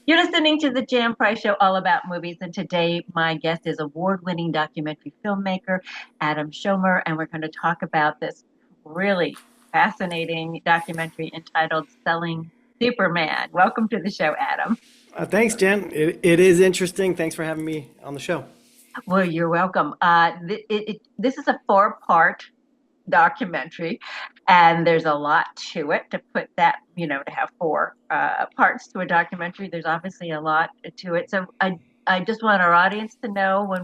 You're listening to the Jan Price Show, all about movies. And today, my guest is award-winning documentary filmmaker Adam Schomer, and we're going to talk about this really fascinating documentary entitled "Selling Superman." Welcome to the show, Adam. Thanks, Jen. It is interesting. Thanks for having me on the show. Well, you're welcome. This is a four-part documentary, and there's a lot to it. To put that, to have four parts to a documentary, there's obviously a lot to it. So I just want our audience to know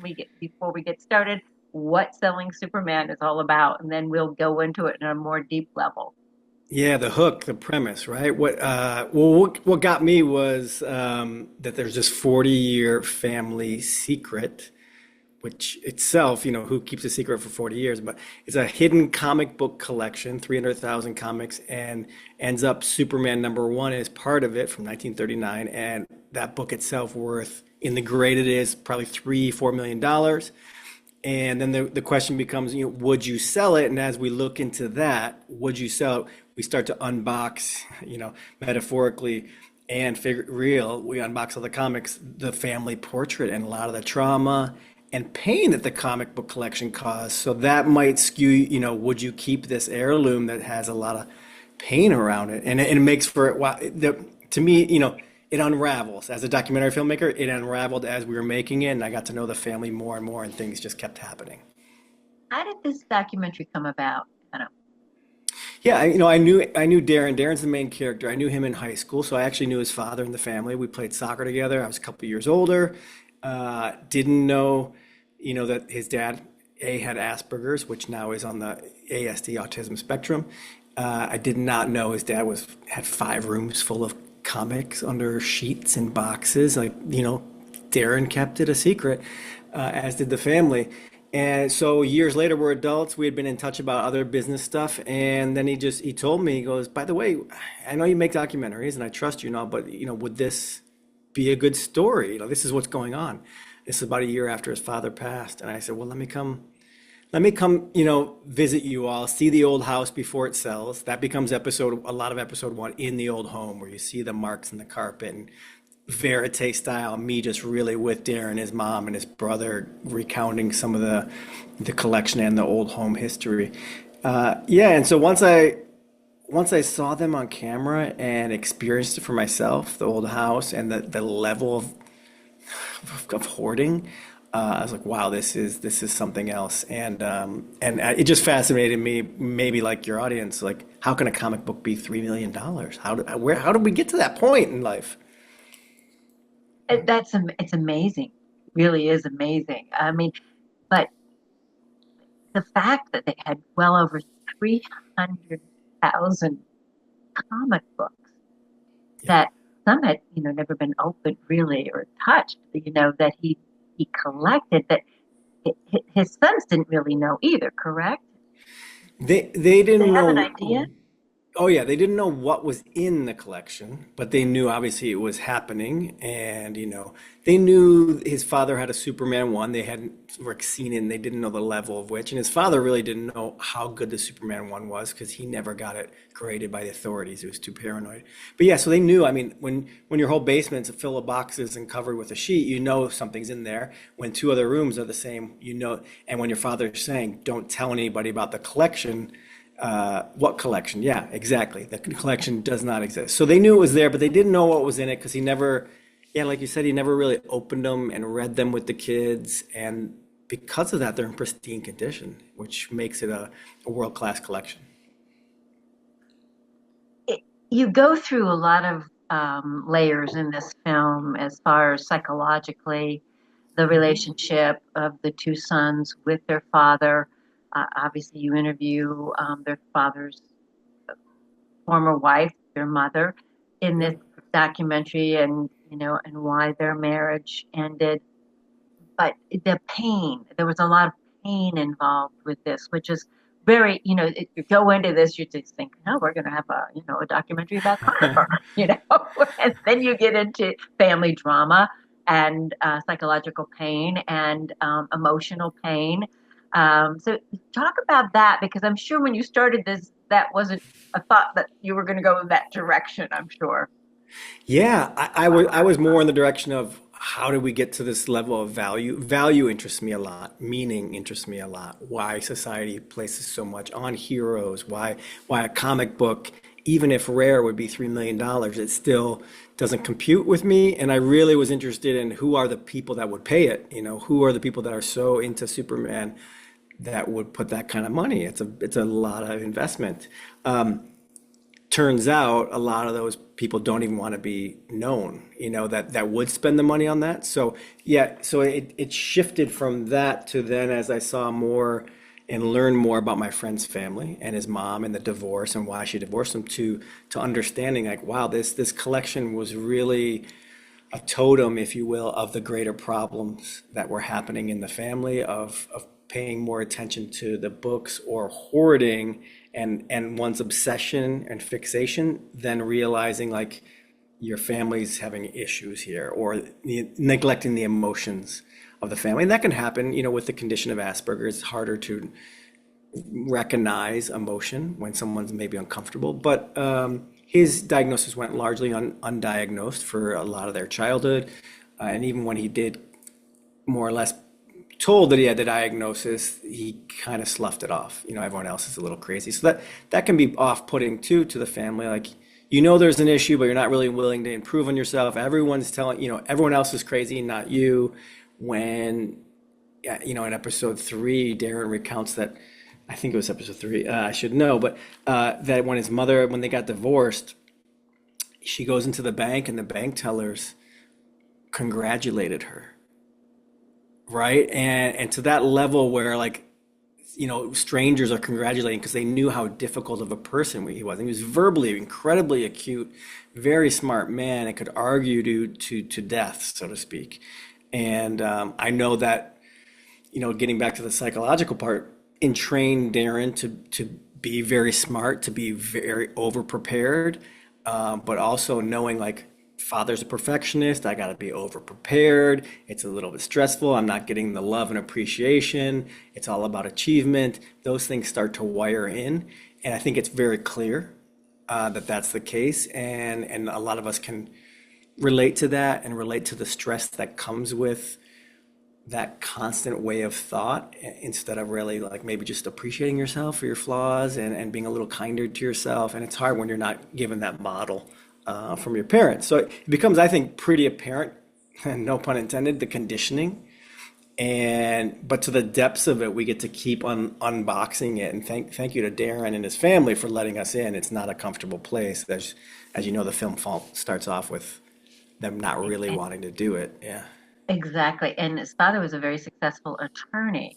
before we get started what Selling Superman is all about, and then we'll go into it in a more deep level. Yeah, the hook, the premise, right? What got me was that there's this 40-year family secret, which itself, who keeps a secret for 40 years, but it's a hidden comic book collection, 300,000 comics, and ends up Superman #1 is part of it from 1939, and that book itself worth in the grade it is probably $3-4 million. And then the question becomes, would you sell it? And as we look into that, would you sell it? We start to unbox, metaphorically and real. We unbox all the comics, the family portrait, and a lot of the trauma and pain that the comic book collection caused. So that might skew, would you keep this heirloom that has a lot of pain around it? And it makes for, wow, to me, it unravels. As a documentary filmmaker, it unraveled as we were making it, and I got to know the family more and more, and things just kept happening. How did this documentary come about? I don't. Yeah, I knew Darren. Darren's the main character. I knew him in high school, so I actually knew his father and the family. We played soccer together. I was a couple years older. Didn't know, that his dad had Asperger's, which now is on the ASD autism spectrum. I did not know his dad had 5 rooms full of comics under sheets and boxes. Like, Darren kept it a secret, as did the family. And so years later, we're adults. We had been in touch about other business stuff, and then he told me, he goes, "By the way, I know you make documentaries, and I trust you now, but would this be a good story? This is what's going on." This is about a year after his father passed, and I said, "Well, let me come, visit you all, see the old house before it sells." That becomes a lot of episode 1 in the old home, where you see the marks in the carpet and verite style, me just really with Darren, his mom, and his brother recounting some of the collection and the old home history. Yeah, and so once I saw them on camera and experienced it for myself, the old house and the level of hoarding, I was like, wow, this is something else, and it just fascinated me. Maybe like your audience, like how can a comic book be $3 million? How did we get to that point in life? It's amazing. It really is amazing. I mean, but the fact that they had well over 300,000 comic books Yeah. that some had, never been opened really or touched, that he collected that his sons didn't really know either, correct? They Did they didn't have an know. idea? Oh yeah, they didn't know what was in the collection, but they knew obviously it was happening, and they knew his father had a Superman one. They hadn't seen it, and they didn't know the level of which. And his father really didn't know how good the Superman one was because he never got it graded by the authorities. He was too paranoid. But yeah, so they knew. I mean, when your whole basement's full of boxes and covered with a sheet, you know something's in there. When 2 other rooms are the same, and when your father's saying, "Don't tell anybody about the collection." What collection? Yeah, exactly. The collection does not exist. So they knew it was there, but they didn't know what was in it because he never, yeah, like you said, he never really opened them and read them with the kids. And because of that, they're in pristine condition, which makes it a world-class collection. It, you go through a lot of layers in this film as far as psychologically the relationship of the two sons with their father. Obviously, you interview their father's former wife, their mother, in this Yep. documentary, and why their marriage ended. But the pain, there was a lot of pain involved with this, which is very, if you go into this, you just think, no, we're going to have a documentary about Carver, and then you get into family drama and psychological pain and emotional pain. So talk about that, because I'm sure when you started this, that wasn't a thought that you were going to go in that direction, I'm sure. Yeah, I was more in the direction of how do we get to this level of value? Value interests me a lot. Meaning interests me a lot. Why society places so much on heroes? Why a comic book, even if rare, would be $3 million? It still doesn't compute with me. And I really was interested in who are the people that would pay it. Who are the people that are so into Superman that would put that kind of money? It's a lot of investment. Turns out a lot of those people don't even want to be known, that would spend the money on that. So yeah, so it shifted from that to then as I saw more and learned more about my friend's family and his mom and the divorce and why she divorced him to understanding like, wow, this collection was really a totem, if you will, of the greater problems that were happening in the family of paying more attention to the books or hoarding and one's obsession and fixation than realizing like your family's having issues here or neglecting the emotions of the family. And that can happen, with the condition of Asperger's. It's harder to recognize emotion when someone's maybe uncomfortable. But his diagnosis went largely undiagnosed for a lot of their childhood. And even when he did more or less told that he had the diagnosis, he kind of sloughed it off. Everyone else is a little crazy. So that can be off-putting too to the family. Like, there's an issue, but you're not really willing to improve on yourself. Everyone's telling, everyone else is crazy, not you. When, yeah, in episode 3, Darren recounts that, I think it was episode 3, I should know, but that when they got divorced, she goes into the bank and the bank tellers congratulated her, right? And to that level where like, strangers are congratulating because they knew how difficult of a person he was. And he was verbally incredibly acute, very smart man, and could argue to death, so to speak. And I know that, getting back to the psychological part, entrained Darren to be very smart, to be very over prepared, but also knowing like father's a perfectionist. I got to be over prepared. It's a little bit stressful. I'm not getting the love and appreciation. It's all about achievement. Those things start to wire in, and I think it's very clear that that's the case. And a lot of us can relate to that and relate to the stress that comes with that constant way of thought instead of really like maybe just appreciating yourself for your flaws and being a little kinder to yourself. And it's hard when you're not given that model from your parents. So it becomes, I think, pretty apparent, no pun intended, the conditioning. But to the depths of it, we get to keep unboxing it. And thank you to Darren and his family for letting us in. It's not a comfortable place. As you know, the film starts off with them not really And wanting to do it. Yeah. exactly. And his father was a very successful attorney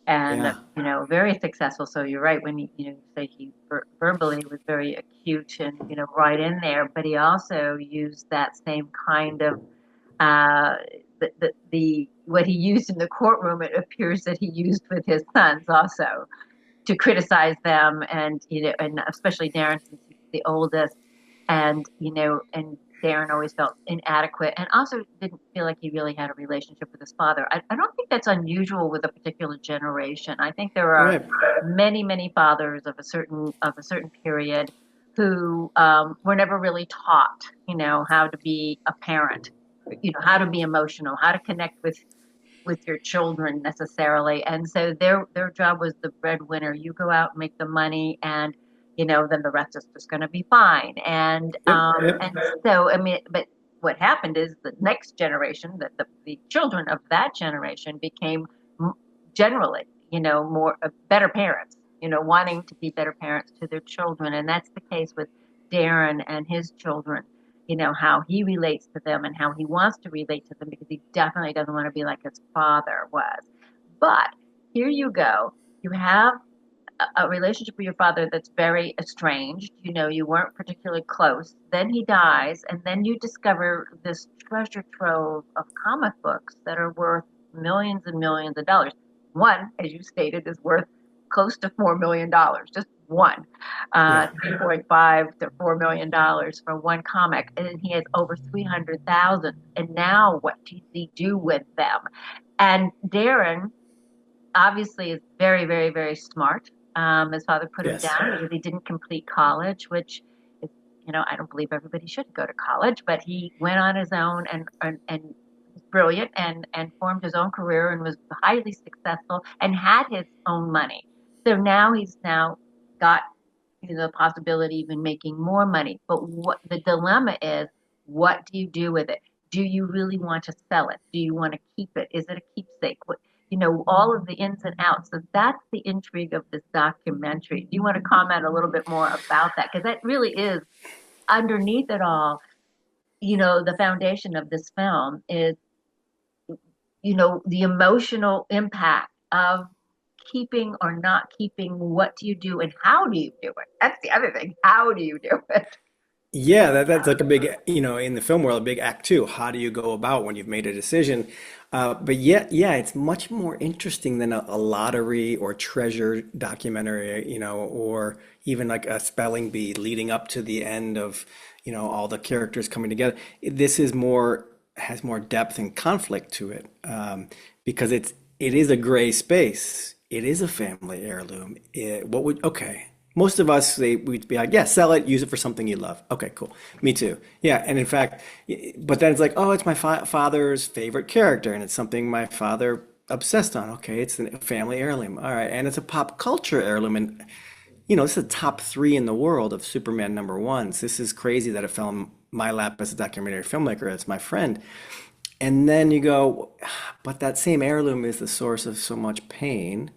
and, Yeah. very successful. So you're right when you say he verbally was very acute and, right in there, but he also used that same kind of, uh, the what he used in the courtroom, it appears that he used with his sons also to criticize them and and especially Darren since he's the oldest and and Darren always felt inadequate and also didn't feel like he really had a relationship with his father. I don't think that's unusual with a particular generation. I think there are Right. many fathers of a certain period who were never really taught how to be a parent, how to be emotional, how to connect with your children necessarily. And so their job was the breadwinner. You go out and make the money and then the rest is just going to be fine. And Yep. Yep. so I mean, but what happened is the next generation, that the children of that generation became generally, more better parents, wanting to be better parents to their children. And that's the case with Darren and his children, how he relates to them and how he wants to relate to them because he definitely doesn't want to be like his father was. But here you go. You have a relationship with your father that's very estranged. You weren't particularly close. Then he dies, and then you discover this treasure trove of comic books that are worth millions and millions of dollars. One, as you stated, is worth close to $4 million. Just one, Yeah. 3.5 to $4 million for one comic, and he has over 300,000. And now, what does he do with them? And Darren obviously is very, very, very smart. His father put him Yes. down because he didn't complete college, which is, I don't believe everybody should go to college, but he went on his own and was brilliant and formed his own career and was highly successful and had his own money. So now he's now got the possibility of even making more money. But what the dilemma is, what do you do with it? Do you really want to sell it? Do you want to keep it? Is it a keepsake? All of the ins and outs. So that's the intrigue of this documentary. Do you want to comment a little bit more about that? Because that really is underneath it all, the foundation of this film is, the emotional impact of keeping or not keeping. What do you do and how do you do it? That's the other thing. How do you do it? Yeah, that's like a big, in the film world, a big act too. How do you go about when you've made a decision? But yeah, it's much more interesting than a lottery or treasure documentary, or even like a spelling bee leading up to the end of, all the characters coming together. This is has more depth and conflict to it, because it is a gray space. It is a family heirloom. Okay. Most of us, we'd be like, yeah, sell it, use it for something you love. Okay, cool. Me too. Yeah, and in fact, but then it's like, oh, it's my father's favorite character, and it's something my father obsessed on. Okay, it's a family heirloom. All right, and it's a pop culture heirloom, and this is the top three in the world of Superman number ones. This is crazy that it fell in my lap as a documentary filmmaker. It's my friend. And then you go, but that same heirloom is the source of so much pain.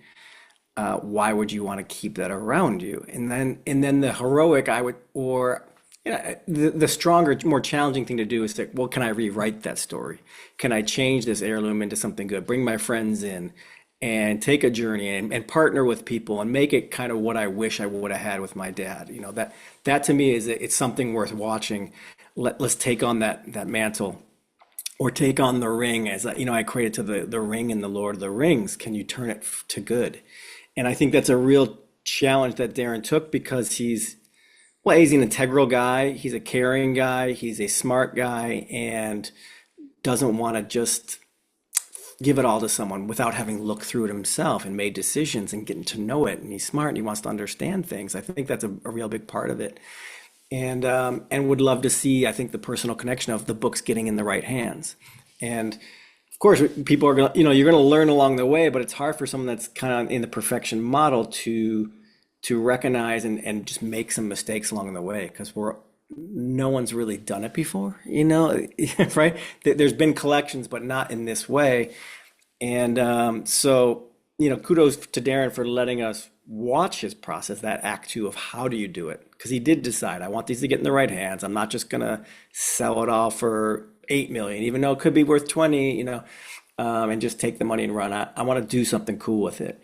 Why would you want to keep that around you? And then the heroic, I would, or the stronger, more challenging thing to do is to, well, can I rewrite that story? Can I change this heirloom into something good? Bring my friends in and take a journey and partner with people and make it kind of what I wish I would have had with my dad. That to me it's something worth watching. Let's take on that mantle. Or take on the ring, as I equate it to the ring in the Lord of the Rings. Can you turn it to good? And I think that's a real challenge that Darren took, because he's an integral guy, he's a caring guy, he's a smart guy, and doesn't want to just give it all to someone without having looked through it himself and made decisions and getting to know it. And he's smart and he wants to understand things. I think that's a real big part of it. And would love to see, I think, the personal connection of the books getting in the right hands. And of course, people are gonna, you're gonna learn along the way, but it's hard for someone that's kind of in the perfection model to recognize and just make some mistakes along the way, because no one's really done it before, right? There's been collections, but not in this way. And so, kudos to Darren for letting us watch his process, that act two of how do you do it? Because he did decide, I want these to get in the right hands. I'm not just gonna sell it all for 8 million, even though it could be worth 20, and just take the money and run. I want to do something cool with it.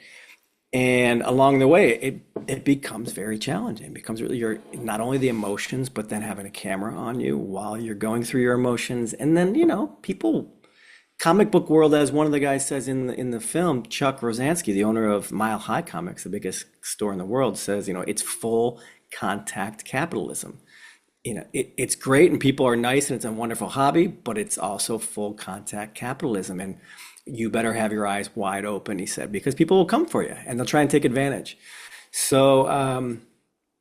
And along the way, it becomes very challenging. It becomes really not only the emotions, but then having a camera on you while you're going through your emotions. And then, people, comic book world, as one of the guys says in the film, Chuck Rosansky, the owner of Mile High Comics, the biggest store in the world, says, it's full contact capitalism. It's great and people are nice and it's a wonderful hobby, but it's also full contact capitalism. And you better have your eyes wide open, he said, because people will come for you and they'll try and take advantage. So,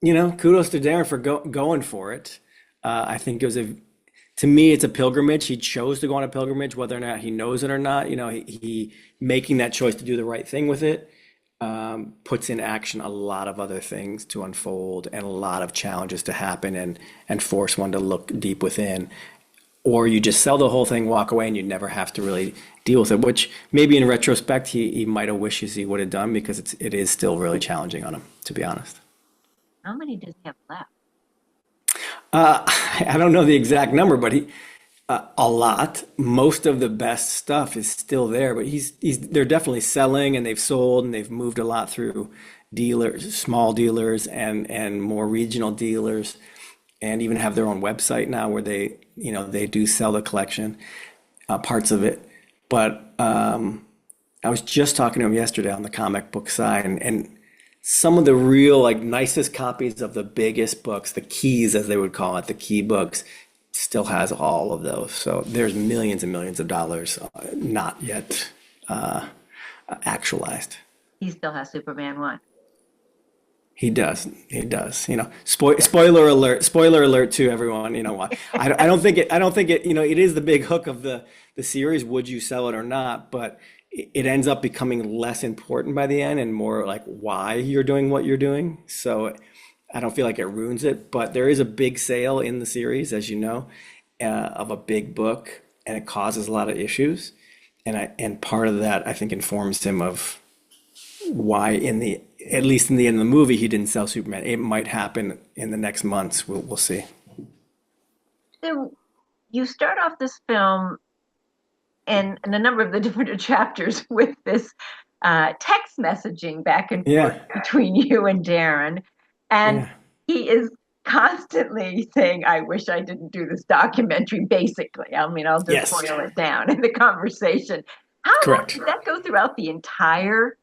kudos to Darren for going for it. I think to me, it's a pilgrimage. He chose to go on a pilgrimage, whether or not he knows it or not. He making that choice to do the right thing with it puts in action a lot of other things to unfold and a lot of challenges to happen and force one to look deep within. Or you just sell the whole thing, walk away, and you never have to really deal with it, which maybe in retrospect he might have wishes he would have done, because it is still really challenging on him, to be honest. How many does he have left? I don't know the exact number, but a lot. Most of the best stuff is still there, but they're definitely selling, and they've sold, and they've moved a lot through dealers, small dealers, and more regional dealers, and even have their own website now where they do sell the collection, parts of it. But I was just talking to him yesterday on the comic book side, and some of the real nicest copies of the biggest books, the keys as they would call it, the key books, still has all of those. So there's millions and millions of dollars not yet actualized. He still has Superman 1. He does. He does. Spoiler alert. Spoiler alert to everyone. I don't think it. I don't think it. It is the big hook of the series. Would you sell it or not? But it ends up becoming less important by the end and more like why you're doing what you're doing. So I don't feel like it ruins it. But there is a big sale in the series, as you know, of a big book, and it causes a lot of issues. And part of that I think informs him of why at least in the end of the movie he didn't sell Superman. It might happen in the next months. We'll see. So you start off this film and a number of the different chapters with this text messaging back and forth Yeah, between you and Darren. And yeah, he is constantly saying, I wish I didn't do this documentary, basically. I mean, I'll just yes, boil it down in the conversation. How long correct. did that go throughout the entire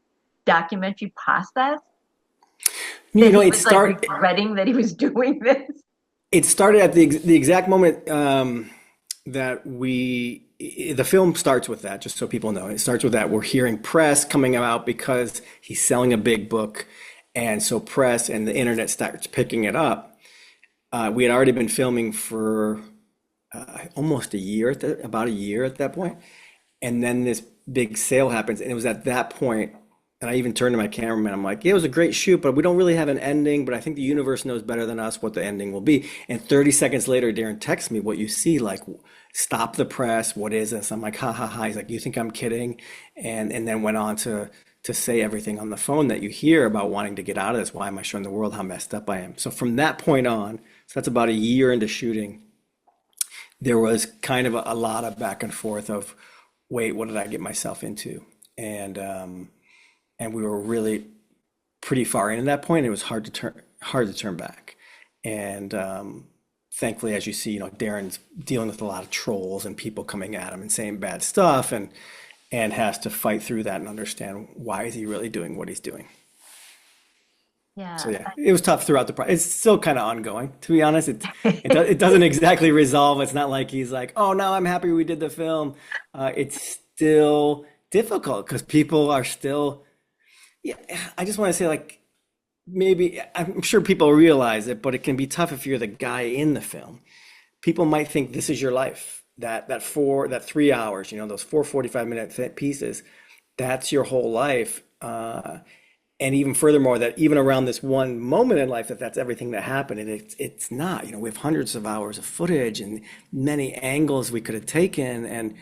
documentary process? You That know, he it was like start regretting that he was doing this? it started at the exact moment that the film starts with that. Just so people know, it starts with that. We're hearing press coming out because he's selling a big book, and so press and the internet starts picking it up. We had already been filming for almost a year about a year at that point. And then this big sale happens. And it was at that point, and I even turned to my cameraman. I'm like, yeah, it was a great shoot, but we don't really have an ending. But I think the universe knows better than us what the ending will be. And 30 seconds later, Darren texts me what you see, like, stop the press. What is this? I'm like, ha ha ha. He's like, you think I'm kidding? And then went on to say everything on the phone that you hear about wanting to get out of this. Why am I showing the world how messed up I am? So from that point on, so that's about a year into shooting, there was kind of a lot of back and forth of, wait, what did I get myself into? And we were really pretty far in at that point. It was hard to turn back. And thankfully, as you see, Darren's dealing with a lot of trolls and people coming at him and saying bad stuff, and has to fight through that and understand why is he really doing what he's doing. So Yeah. yeah, it was tough throughout the process. It's still kind of ongoing, to be honest. It doesn't exactly resolve. It's not like he's like, oh, now I'm happy we did the film. It's still difficult because people are still. Yeah, I just want to say, like, maybe I'm sure people realize it, but it can be tough if you're the guy in the film. People might think this is your life. That 3 hours, those 4 45-minute pieces, that's your whole life. And even furthermore, that even around this one moment in life, that's everything that happened, and it's not. We have hundreds of hours of footage and many angles we could have taken, and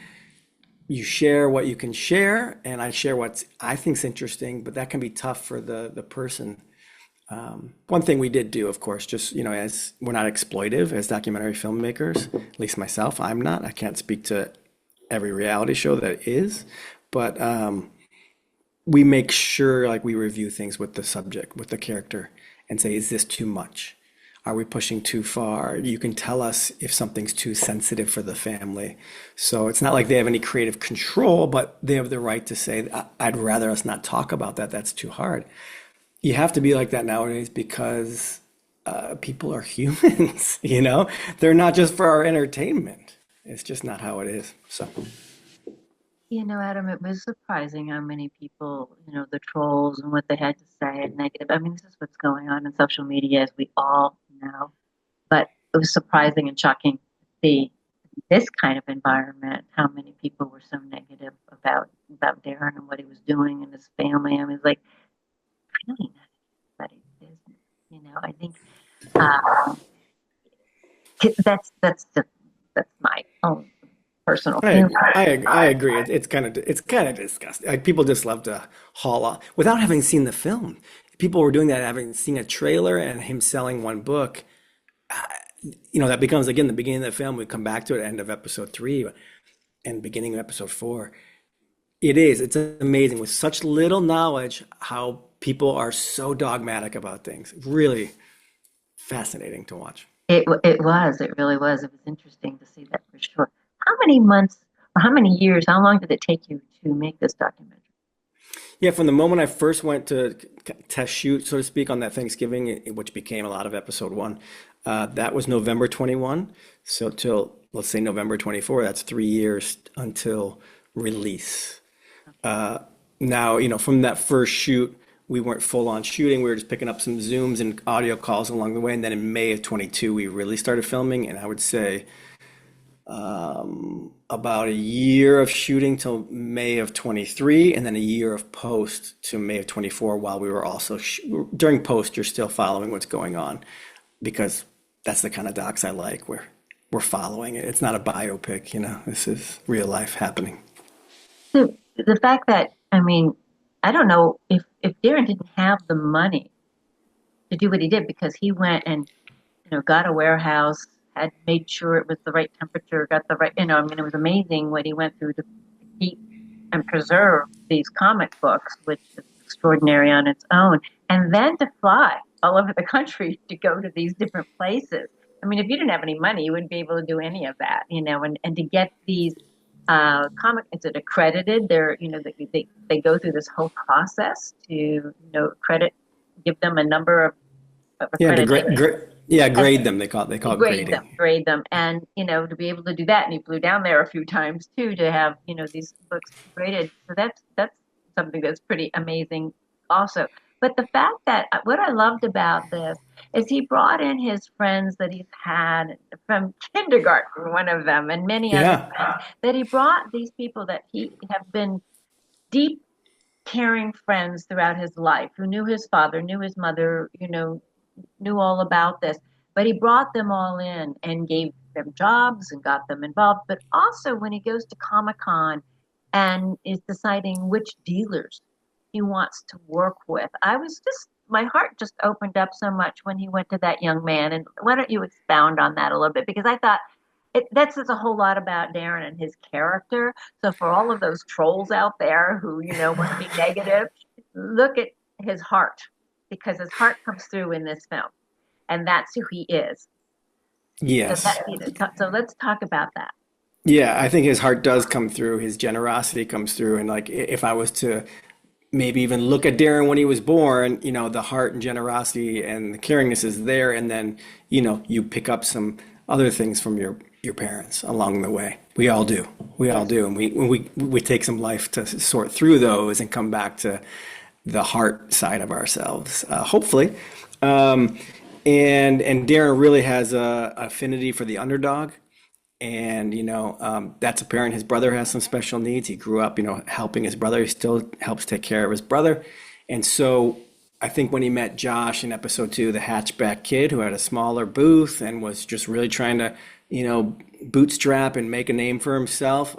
you share what you can share, and I share what I think's interesting, but that can be tough for the person. One thing we did do, of course, just as we're not exploitive as documentary filmmakers, at least myself, I'm not. I can't speak to every reality show that is, but we make sure like we review things with the subject, with the character, and say, is this too much? Are we pushing too far? You can tell us if something's too sensitive for the family. So it's not like they have any creative control, but they have the right to say, I'd rather us not talk about that. That's too hard. You have to be like that nowadays because people are humans, They're not just for our entertainment. It's just not how it is. So, Adam, it was surprising how many people, the trolls and what they had to say and negative. I mean, this is what's going on in social media, as we all know. But it was surprising and shocking to see this kind of environment, how many people were so negative about Darren and what he was doing and his family. I mean, it's like really not anybody's business. I think um, that's my own personal feeling. I agree. It's kind of disgusting. Like people just love to haul off without having seen the film. People were doing that having seen a trailer and him selling one book. That becomes again the beginning of the film. We come back to it, end of episode 3 and beginning of episode 4. It's amazing with such little knowledge how people are so dogmatic about things. Really fascinating to watch. It really was. It was interesting to see that for sure. How many months or how many years? How long did it take you to make this documentary? Yeah, from the moment I first went to test shoot, so to speak, on that Thanksgiving, which became a lot of episode 1, that was November 21. So till, let's say, November 24, that's 3 years until release. Okay. Now, from that first shoot, we weren't full on shooting. We were just picking up some Zooms and audio calls along the way. And then in May of 22, we really started filming. And I would say about a year of shooting till May of 23, and then a year of post to May of 24, while we were also during post, you're still following what's going on because that's the kind of docs I like where we're following it. It's not a biopic, you know, this is real life happening. The fact that, I mean, I don't know if Darren didn't have the money to do what he did because he went and, got a warehouse, had made sure it was the right temperature, got the right, I mean, it was amazing what he went through to keep and preserve these comic books, which is extraordinary on its own, and then to fly all over the country to go to these different places. I mean, if you didn't have any money, you wouldn't be able to do any of that, and to get these is it accredited? They go through this whole process to, credit, give them a number of Yeah, accreditation yeah, and grade them. They call it grading. grade them, and to be able to do that, and he flew down there a few times too to have these books graded. So that's something that's pretty amazing, also. But the fact that what I loved about this is he brought in his friends that he's had from kindergarten, one of them, and many other Yeah. friends. That he brought these people that he have been deep, caring friends throughout his life, who knew his father, knew his mother, knew all about this. But he brought them all in and gave them jobs and got them involved. But also when he goes to Comic-Con and is deciding which dealers he wants to work with, my heart just opened up so much when he went to that young man. And why don't you expound on that a little bit? Because I thought that says a whole lot about Darren and his character. So for all of those trolls out there who, want to be negative, look at his heart, because his heart comes through in this film, and that's who he is. So Yes. so let's talk about that. Yeah, I think his heart does come through. His generosity comes through. And like, if I was to maybe even look at Darren when he was born, the heart and generosity and the caringness is there. And then, you pick up some other things from your parents along the way. We all do. We all Yes. do. And we take some life to sort through those and come back to the heart side of ourselves, hopefully. Um, and Darren really has a affinity for the underdog. And, that's apparent. His brother has some special needs. He grew up, helping his brother. He still helps take care of his brother. And so I think when he met Josh in episode 2, the hatchback kid who had a smaller booth and was just really trying to, bootstrap and make a name for himself,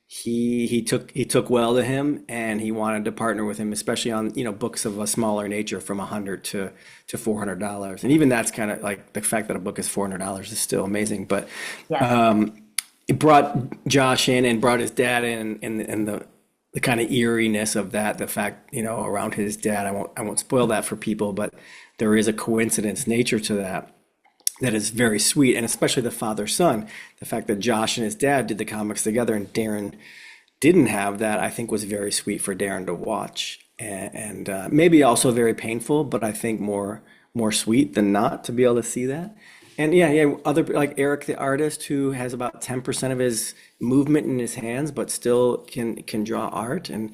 he took well to him, and he wanted to partner with him, especially on books of a smaller nature, from 100 to $400. And even that's kind of like, the fact that a book is $400 is still amazing. But Yes. it brought Josh in and brought his dad in, and the kind of eeriness of that, the fact around his dad. I won't spoil that for people, but there is a coincidence nature to that is very sweet, and especially the father son. The fact that Josh and his dad did the comics together and Darren didn't have that, I think was very sweet for Darren to watch, and maybe also very painful, but I think more sweet than not to be able to see that. And yeah, other like Eric, the artist, who has about 10% of his movement in his hands, but still can draw art, and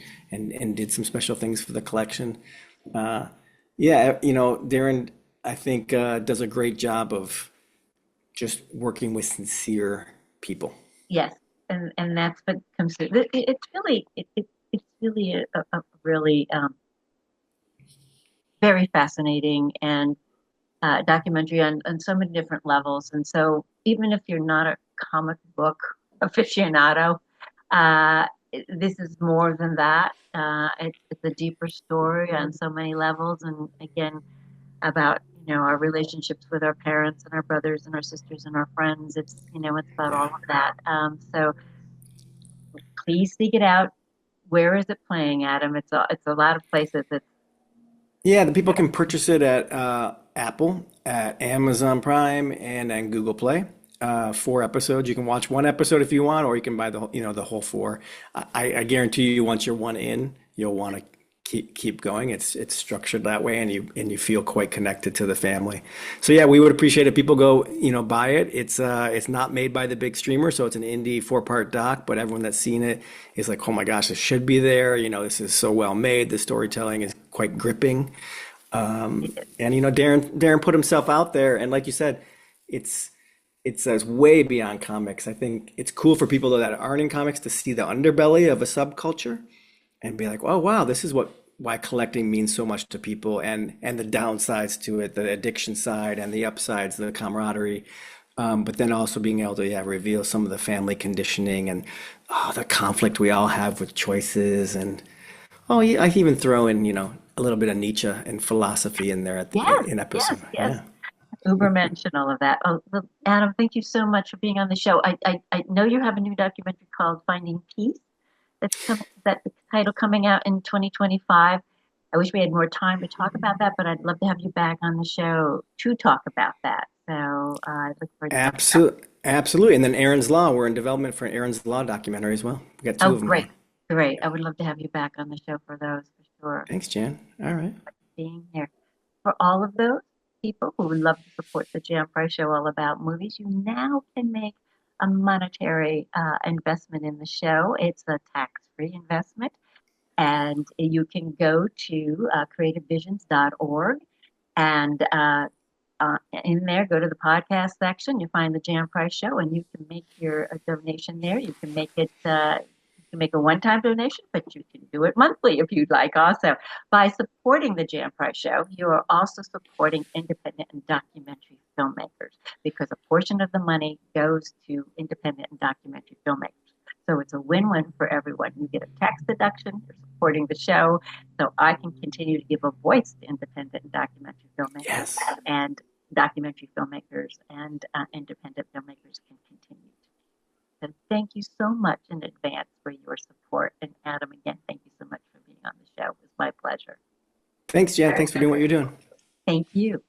did some special things for the collection. Uh, yeah, Darren, I think, does a great job of just working with sincere people. Yes. And that's what comes through. It's really a really very fascinating and documentary on so many different levels. And so even if you're not a comic book aficionado, uh, this is more than that. It's a deeper story on so many levels. And again, about, our relationships with our parents and our brothers and our sisters and our friends. It's about all Yeah. of that. So please seek it out. Where is it playing, Adam? It's a lot of places. Yeah, the people can purchase it at Apple, at Amazon Prime, and on Google Play. 4 episodes. You can watch one episode if you want, or you can buy the whole four. I guarantee you, once you're one in, you'll want to keep going. It's structured that way, and you feel quite connected to the family. So yeah, we would appreciate if people go buy it. It's not made by the big streamer, so it's an indie 4-part doc. But everyone that's seen it is like, oh my gosh, this should be there. This is so well made. The storytelling is quite quite gripping. And Darren put himself out there, and like you said, it's it's way beyond comics. I think it's cool for people that aren't in comics to see the underbelly of a subculture and be like, oh wow, this is why collecting means so much to people, and the downsides to it, the addiction side and the upsides, the camaraderie. But then also being able to, yeah, reveal some of the family conditioning and the conflict we all have with choices. And oh, yeah, I can even throw in, a little bit of Nietzsche and philosophy in there Yes, in yes, episode. yes. Yeah. Ubermensch and all of that. Oh, well, Adam, thank you so much for being on the show. I know you have a new documentary called Finding Peace that the title coming out in 2025. I wish we had more time to talk about that, but I'd love to have you back on the show to talk about that. So I look forward to talking about Absolutely. Absolutely. And then Aaron's Law, we're in development for an Aaron's Law documentary as well. We got it. Oh, two of them great, going. great. I would love to have you back on the show for those for sure. Thanks, Jan. All right. Being here. For all of those people who would love to support the Jan Price Show all about movies, you now can make a monetary investment in the show. It's a tax-free investment. And you can go to creativevisions.org and in there, go to the podcast section. You find the Jan Price Show, and you can make your donation there. You can make it. You can make a one-time donation, but you can do it monthly if you'd like. Also, by supporting the Jan Price Show, you are also supporting independent and documentary filmmakers because a portion of the money goes to independent and documentary filmmakers. So it's a win-win for everyone. You get a tax deduction, you're supporting the show, so I can continue to give a voice to independent and documentary filmmakers, Yes. and documentary filmmakers and independent filmmakers can continue. So thank you so much in advance for your support. And Adam, again, thank you so much for being on the show. It was my pleasure. Thanks, Jan. Thanks for doing what you're doing. Thank you.